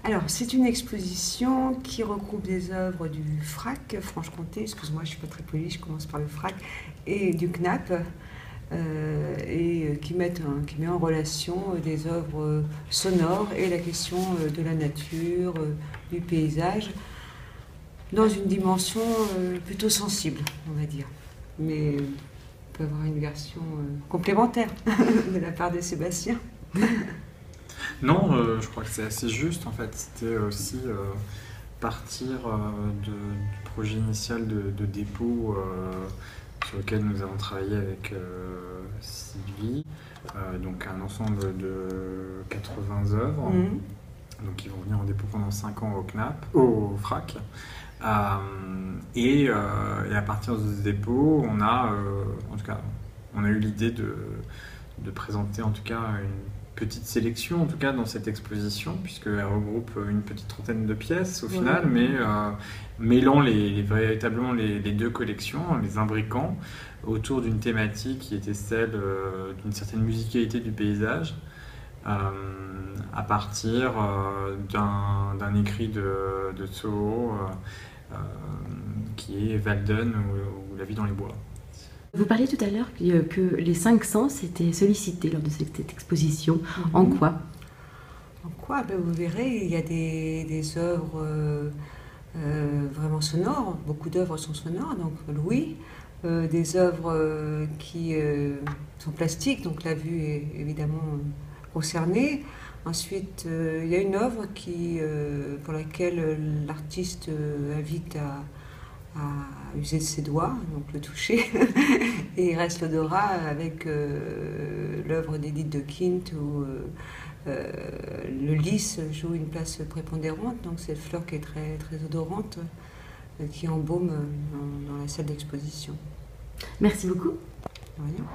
Alors, c'est une exposition qui regroupe des œuvres du FRAC, Franche-Comté, excuse-moi, je ne suis pas très polie, je commence par le FRAC, et du CNAP, qui met en relation des œuvres sonores et la question de la nature, du paysage, dans une dimension plutôt sensible, on va dire. Mais on peut avoir une version complémentaire de la part de Sébastien. Non, je crois que c'est assez juste en fait. C'était aussi partir du projet initial de dépôt sur lequel nous avons travaillé avec Sylvie. Donc un ensemble de 80 œuvres. Donc qui vont venir en dépôt pendant 5 ans au FRAC. Et à partir de ce dépôt, on a eu l'idée de présenter en tout cas une petite sélection en tout cas dans cette exposition, puisqu'elle regroupe une petite trentaine de pièces au final, mais mêlant véritablement les deux collections, les imbriquant autour d'une thématique qui était celle d'une certaine musicalité du paysage, à partir d'un écrit de Soho qui est Walden ou La vie dans les bois. Vous parliez tout à l'heure que les 5 sens étaient sollicités lors de cette exposition. En quoi? En quoi? Vous verrez, il y a des œuvres vraiment sonores. Beaucoup d'œuvres sont sonores, donc Louis. Des œuvres qui sont plastiques, donc la vue est évidemment concernée. Ensuite, il y a une œuvre pour laquelle l'artiste invite à user de ses doigts, donc le toucher, et il reste l'odorat avec l'œuvre d'Edith de Quint où le lys joue une place prépondérante, donc cette fleur qui est très, très odorante, qui embaume dans la salle d'exposition. Merci beaucoup. De rien.